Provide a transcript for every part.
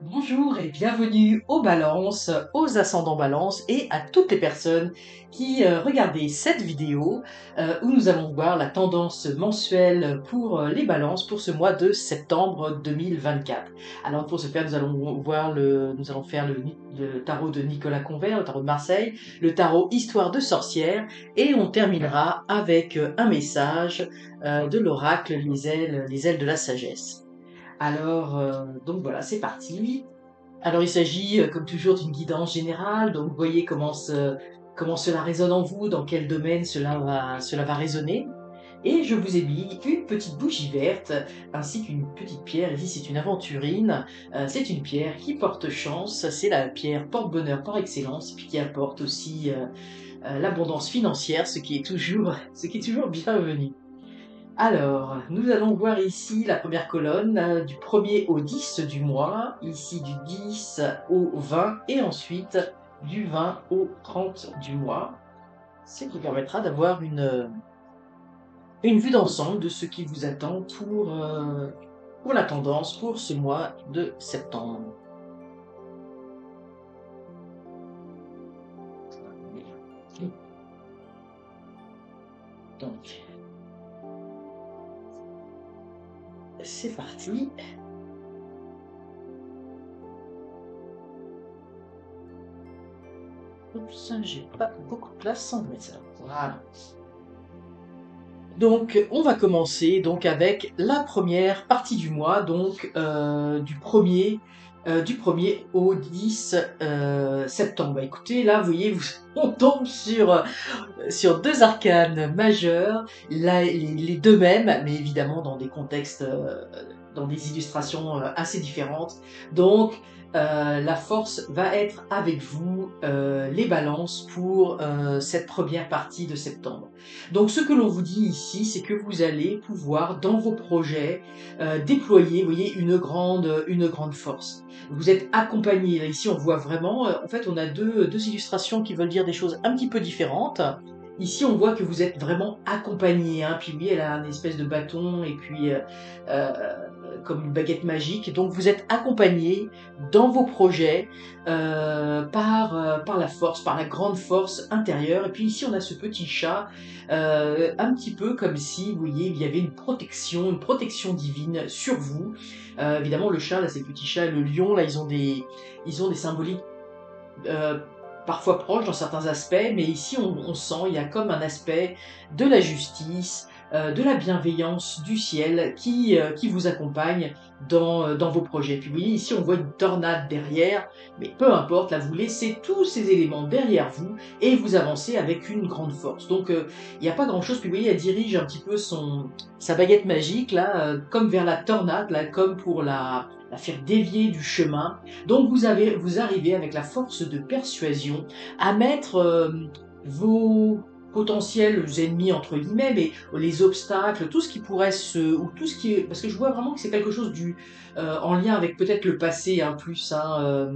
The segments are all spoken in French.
Bonjour et bienvenue aux balances, aux ascendants balance et à toutes les personnes qui regardaient cette vidéo où nous allons voir la tendance mensuelle pour les balances pour ce mois de septembre 2024. Alors pour ce faire, nous allons faire le tarot de Nicolas Convert, le tarot de Marseille, le tarot Histoire de sorcière et on terminera avec un message de l'oracle les ailes de la sagesse. Alors, donc voilà, c'est parti. Alors il s'agit, comme toujours, d'une guidance générale, donc vous voyez comment cela résonne en vous, dans quel domaine cela va résonner. Et je vous ai mis une petite bougie verte, ainsi qu'une petite pierre, ici c'est une aventurine, c'est une pierre qui porte chance, c'est la pierre porte-bonheur par excellence, puis qui apporte aussi l'abondance financière, ce qui est toujours bienvenu. Alors, nous allons voir ici la première colonne du 1er au 10 du mois, ici du 10 au 20 et ensuite du 20 au 30 du mois, ce qui permettra d'avoir une vue d'ensemble de ce qui vous attend pour la tendance pour ce mois de septembre. Donc, c'est parti. Oups, j'ai pas beaucoup de place sans mettre ça. Voilà. Donc, on va commencer donc avec la première partie du mois, donc du 1er au 10 septembre. Bah, écoutez, là, vous voyez, on tombe sur deux arcanes majeurs, là, les deux mêmes, mais évidemment dans des contextes, dans des illustrations assez différentes. Donc, la force va être avec vous, les balances, pour cette première partie de septembre. Donc, ce que l'on vous dit ici, c'est que vous allez pouvoir, dans vos projets, déployer, vous voyez, une grande force. Vous êtes accompagné. Là, ici, on voit vraiment, en fait, on a deux illustrations qui veulent dire des choses un petit peu différentes. Ici, on voit que vous êtes vraiment accompagné, hein. Puis oui, elle a une espèce de bâton et puis euh, comme une baguette magique. Donc, vous êtes accompagné dans vos projets par la force, par la grande force intérieure. Et puis ici, on a ce petit chat, un petit peu comme si, vous voyez, il y avait une protection divine sur vous. Évidemment, le chat, là, c'est le petit chat, et le lion, là, ils ont des symboliques euh, parfois proches dans certains aspects, mais ici on sent, il y a comme un aspect de la justice, de la bienveillance du ciel qui vous accompagne dans vos projets. Puis vous voyez, ici on voit une tornade derrière, mais peu importe, là vous laissez tous ces éléments derrière vous et vous avancez avec une grande force. Donc il n'y a pas grand chose, puis vous voyez, elle dirige un petit peu sa baguette magique, là, comme vers la tornade, là, comme pour la faire dévier du chemin. Donc vous arrivez avec la force de persuasion à mettre vos potentiels ennemis entre guillemets, mais les obstacles, tout ce qui pourrait ou tout ce qui est, parce que je vois vraiment que c'est quelque chose en lien avec peut-être le passé, hein, plus, hein,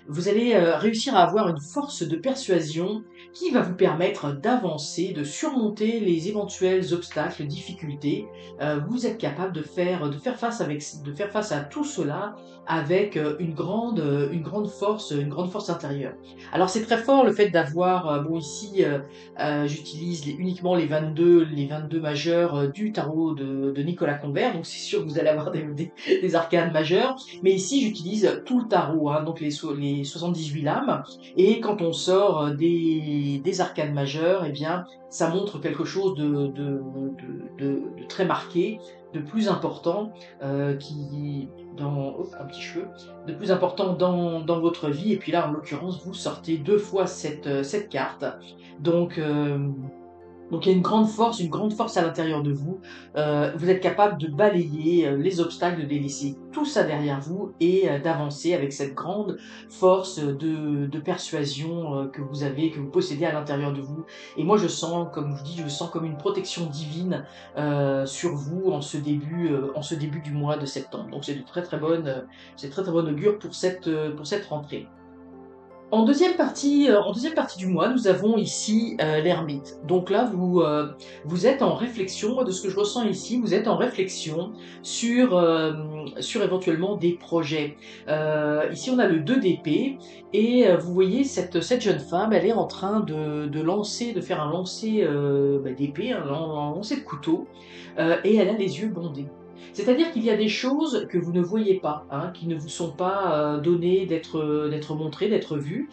vous allez réussir à avoir une force de persuasion qui va vous permettre d'avancer, de surmonter les éventuels obstacles, difficultés. Vous êtes capable de faire face à tout cela avec une grande force intérieure. Alors c'est très fort le fait d'avoir, bon ici j'utilise uniquement les 22 majeurs du tarot de Nicolas Convert, donc c'est sûr que vous allez avoir des arcanes majeures, mais ici j'utilise tout le tarot, hein, donc les 78 lames, et quand on sort des arcanes majeures, eh bien ça montre quelque chose de très marqué, de plus important, un petit cheveu, de plus important dans votre vie. Et puis là, en l'occurrence, vous sortez deux fois cette carte. Donc, donc il y a une grande force à l'intérieur de vous. Vous êtes capable de balayer les obstacles, de les laisser tout ça derrière vous et d'avancer avec cette grande force de persuasion que vous avez, que vous possédez à l'intérieur de vous. Et moi je sens, comme je dis, je sens comme une protection divine sur vous en ce début du mois de septembre. Donc c'est de très très bonne, c'est très très bonne augure pour cette rentrée. En deuxième partie du mois, nous avons ici l'ermite. Donc là, vous êtes en réflexion, moi de ce que je ressens ici, vous êtes en réflexion sur éventuellement des projets. Ici, on a le 2 d'épée, et vous voyez cette jeune femme, elle est en train de faire un lancer d'épée, un lancer de couteau, et elle a les yeux bandés. C'est-à-dire qu'il y a des choses que vous ne voyez pas, hein, qui ne vous sont pas données d'être montrées, d'être vues.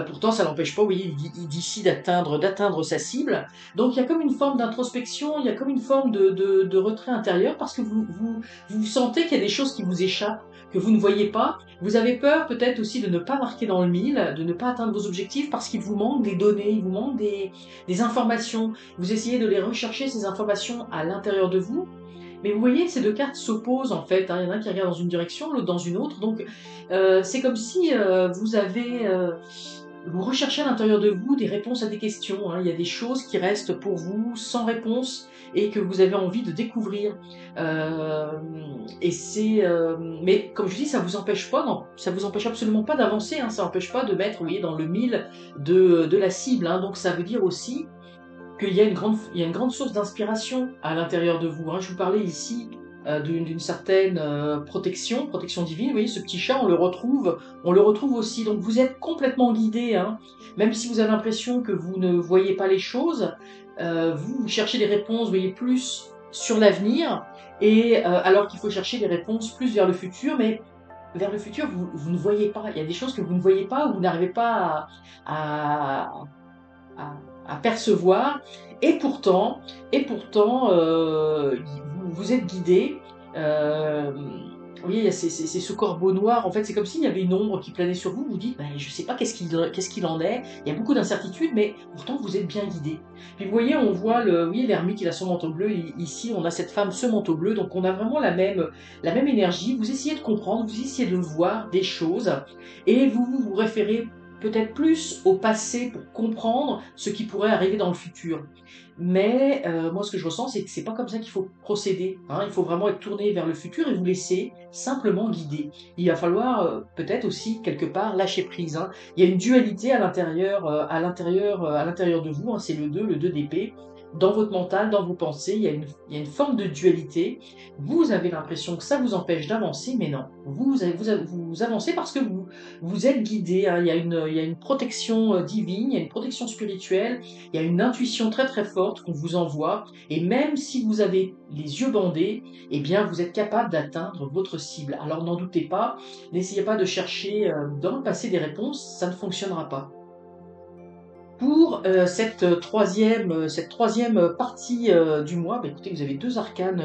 Pourtant, ça n'empêche pas, vous voyez, d'ici d'atteindre sa cible. Donc, il y a comme une forme d'introspection, il y a comme une forme de retrait intérieur, parce que vous sentez qu'il y a des choses qui vous échappent, que vous ne voyez pas. Vous avez peur peut-être aussi de ne pas marquer dans le mille, de ne pas atteindre vos objectifs, parce qu'il vous manque des données, il vous manque des informations. Vous essayez de les rechercher, ces informations, à l'intérieur de vous. Mais vous voyez, ces deux cartes s'opposent en fait, hein. Il y en a un qui regarde dans une direction, l'autre dans une autre. Donc c'est comme si vous recherchez à l'intérieur de vous des réponses à des questions, hein. Il y a des choses qui restent pour vous sans réponse et que vous avez envie de découvrir. Euh, mais comme je dis, ça vous empêche pas, non, ça vous empêche absolument pas d'avancer, hein. Ça n'empêche pas de mettre, vous voyez, dans le mille de la cible, hein. Donc ça veut dire aussi qu'il y a il y a une grande source d'inspiration à l'intérieur de vous, hein. Je vous parlais ici d'une certaine protection divine. Vous voyez, ce petit chat, on le retrouve aussi. Donc vous êtes complètement guidé, hein. Même si vous avez l'impression que vous ne voyez pas les choses, vous cherchez des réponses, vous voyez, plus sur l'avenir, et alors qu'il faut chercher des réponses plus vers le futur, mais vers le futur, vous ne voyez pas. Il y a des choses que vous ne voyez pas, ou vous n'arrivez pas à, à, à percevoir, et pourtant, vous êtes guidé. Vous voyez, il y a ce corbeau noir, en fait, c'est comme s'il y avait une ombre qui planait sur vous. Vous dites, ben, je sais pas qu'est-ce qu'il en est, il y a beaucoup d'incertitudes, mais pourtant vous êtes bien guidé. Puis vous voyez, on voit oui, l'ermite, il a son manteau bleu, ici on a cette femme, ce manteau bleu, donc on a vraiment la même énergie. Vous essayez de comprendre, vous essayez de voir des choses, et vous référez peut-être plus au passé pour comprendre ce qui pourrait arriver dans le futur. Mais moi, ce que je ressens, c'est que c'est pas comme ça qu'il faut procéder, hein. Il faut vraiment être tourné vers le futur et vous laisser simplement guider. Il va falloir peut-être aussi quelque part lâcher prise, hein. Il y a une dualité à l'intérieur de vous, hein. C'est le 2 d'épée. Dans votre mental, dans vos pensées, il y a une forme de dualité. Vous avez l'impression que ça vous empêche d'avancer, mais non. Vous avancez parce que vous êtes guidé, hein. Il y a une protection divine, il y a une protection spirituelle, il y a une intuition très très forte qu'on vous envoie, et même si vous avez les yeux bandés, eh bien vous êtes capable d'atteindre votre cible. Alors n'en doutez pas, n'essayez pas de chercher dans le passé des réponses, ça ne fonctionnera pas. Pour cette troisième partie du mois, bah, écoutez, vous avez deux arcanes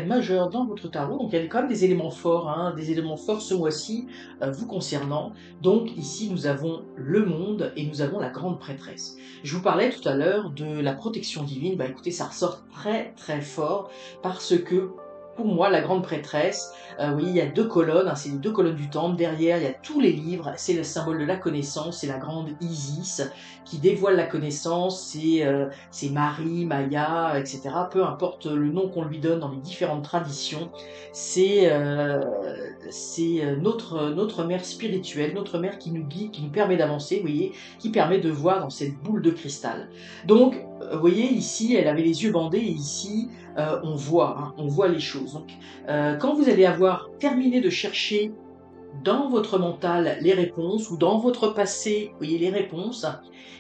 majeures dans votre tarot, donc il y a quand même des éléments forts, hein, des éléments forts ce mois-ci vous concernant. Donc ici, nous avons le monde et nous avons la grande prêtresse. Je vous parlais tout à l'heure de la protection divine. Bah écoutez, ça ressort très très fort, parce que pour moi, la grande prêtresse, oui, il y a deux colonnes, hein, c'est les deux colonnes du temple. Derrière, il y a tous les livres, c'est le symbole de la connaissance, c'est la grande Isis qui dévoile la connaissance, c'est Marie, Maya, etc. Peu importe le nom qu'on lui donne dans les différentes traditions, c'est notre mère spirituelle, notre mère qui nous guide, qui nous permet d'avancer, vous voyez, qui permet de voir dans cette boule de cristal. Donc, vous voyez, ici, elle avait les yeux bandés, et ici, on voit les choses. Donc, quand vous allez avoir terminé de chercher dans votre mental les réponses, ou dans votre passé, vous voyez, les réponses,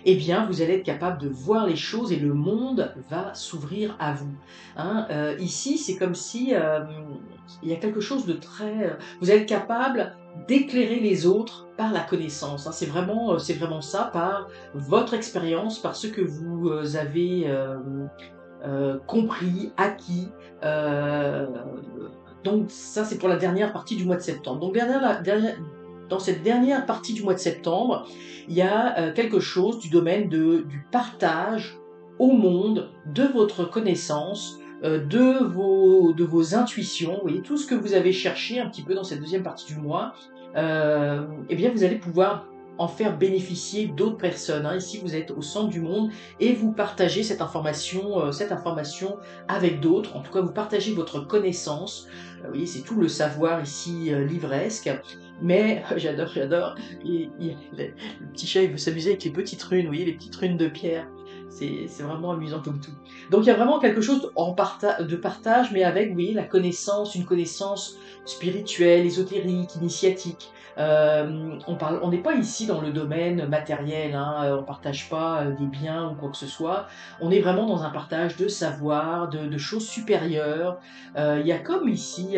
eh bien, vous allez être capable de voir les choses et le monde va s'ouvrir à vous, hein. Ici, c'est comme si il y a quelque chose de très... vous êtes capable d'éclairer les autres par la connaissance, hein. C'est vraiment ça, par votre expérience, par ce que vous avez compris, acquis. Euh, donc ça, c'est pour la dernière partie du mois de septembre. Donc dans cette dernière partie du mois de septembre, il y a quelque chose du domaine du partage au monde de votre connaissance, de vos intuitions, vous voyez, tout ce que vous avez cherché un petit peu dans cette deuxième partie du mois, eh bien vous allez pouvoir en faire bénéficier d'autres personnes, hein. Ici, vous êtes au centre du monde et vous partagez cette information avec d'autres. En tout cas, vous partagez votre connaissance. Vous voyez, c'est tout le savoir ici livresque. Mais j'adore. Le petit chat, il veut s'amuser avec les petites runes, vous voyez, les petites runes de pierre. C'est vraiment amusant comme tout. Donc il y a vraiment quelque chose de partage, mais avec, vous voyez, la connaissance, une connaissance spirituelle, ésotérique, initiatique. On n'est pas ici dans le domaine matériel, hein, on partage pas des biens ou quoi que ce soit. On est vraiment dans un partage de savoir, de choses supérieures. Il y a comme ici,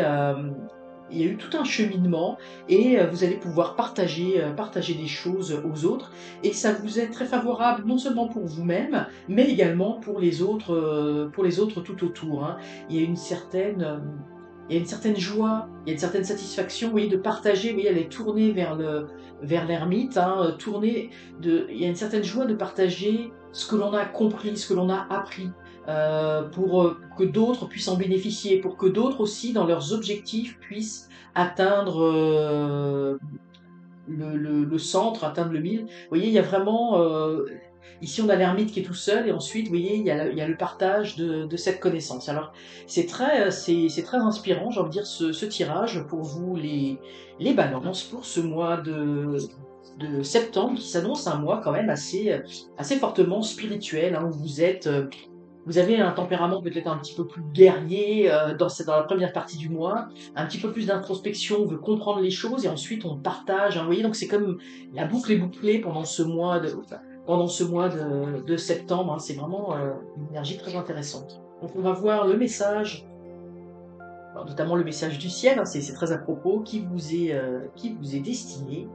il y a eu tout un cheminement et vous allez pouvoir partager des choses aux autres et ça vous est très favorable non seulement pour vous-même mais également pour les autres tout autour, hein. Il y a une certaine il y a une certaine joie, il y a une certaine satisfaction, vous voyez, de partager, vous voyez, elle est tournée vers l'ermite, hein, il y a une certaine joie de partager ce que l'on a compris, ce que l'on a appris, pour que d'autres puissent en bénéficier, pour que d'autres aussi, dans leurs objectifs, puissent atteindre le centre, atteindre le 1000. Vous voyez, il y a vraiment... ici, on a l'ermite qui est tout seul, et ensuite, vous voyez, il y a le partage de cette connaissance. Alors, c'est très inspirant, j'ai envie de dire, ce tirage pour vous, les balances, pour ce mois de septembre, qui s'annonce un mois quand même assez fortement spirituel, hein, où vous avez un tempérament peut-être un petit peu plus guerrier dans la première partie du mois, un petit peu plus d'introspection, on veut comprendre les choses et ensuite on partage, hein, vous voyez, donc c'est comme la boucle est bouclée pendant ce mois de septembre, hein, c'est vraiment une énergie très intéressante. Donc on va voir le message, alors, notamment le message du ciel, hein, c'est très à propos, qui vous est destiné.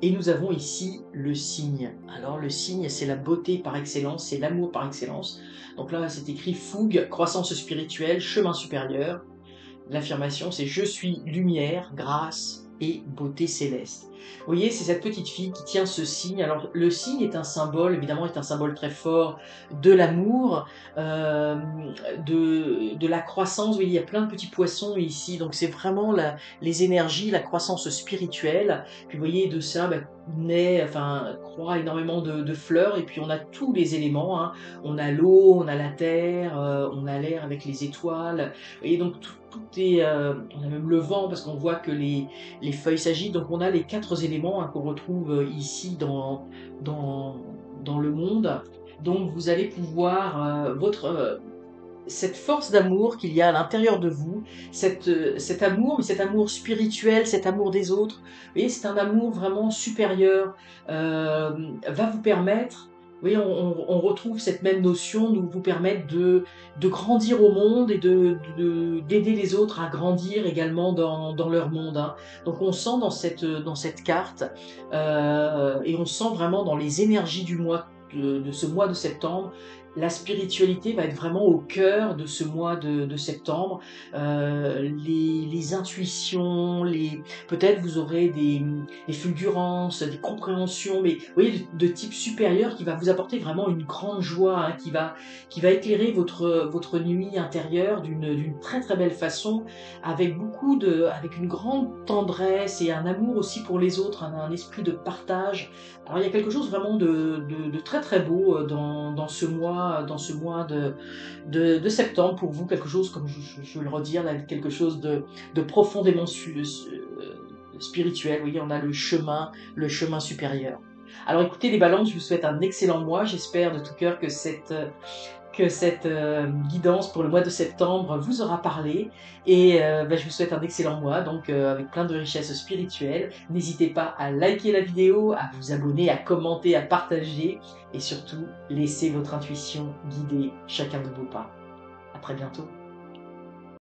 Et nous avons ici le signe. Alors le signe, c'est la beauté par excellence, c'est l'amour par excellence. Donc là, c'est écrit fougue, croissance spirituelle, chemin supérieur. L'affirmation, c'est je suis lumière, grâce et beauté céleste. Vous voyez, c'est cette petite fille qui tient ce signe. Alors le signe est un symbole, évidemment, est un symbole très fort de l'amour, de la croissance. Vous voyez, il y a plein de petits poissons ici, donc c'est vraiment les énergies, la croissance spirituelle. Puis vous voyez, de ça croît énormément de fleurs, et puis on a tous les éléments, hein. On a l'eau, on a la terre, on a l'air avec les étoiles. Et donc tout est, on a même le vent parce qu'on voit que les feuilles s'agitent. Donc on a les 4 éléments, hein, qu'on retrouve ici dans le monde. Donc vous allez pouvoir cette force d'amour qu'il y a à l'intérieur de vous, cet amour, mais cet amour spirituel, cet amour des autres, vous voyez, c'est un amour vraiment supérieur, va vous permettre, vous voyez, on retrouve cette même notion, de vous permettre de grandir au monde et d'aider les autres à grandir également dans leur monde, hein. Donc on sent dans cette carte, et on sent vraiment dans les énergies du mois, de ce mois de septembre, la spiritualité va être vraiment au cœur de ce mois de septembre. Les intuitions, peut-être vous aurez des fulgurances, des compréhensions, mais vous voyez, de type supérieur qui va vous apporter vraiment une grande joie, hein, qui va éclairer votre nuit intérieure d'une très très belle façon, avec avec une grande tendresse et un amour aussi pour les autres, un esprit de partage. Alors il y a quelque chose vraiment de très très beau dans ce mois de septembre pour vous, quelque chose, comme je veux le redire, là, quelque chose de profondément spirituel. Vous voyez, on a le chemin supérieur. Alors écoutez les balances, je vous souhaite un excellent mois, j'espère de tout cœur que cette guidance pour le mois de septembre vous aura parlé, et je vous souhaite un excellent mois, donc avec plein de richesses spirituelles. N'hésitez pas à liker la vidéo, à vous abonner, à commenter, à partager, et surtout laissez votre intuition guider chacun de vos pas. À très bientôt.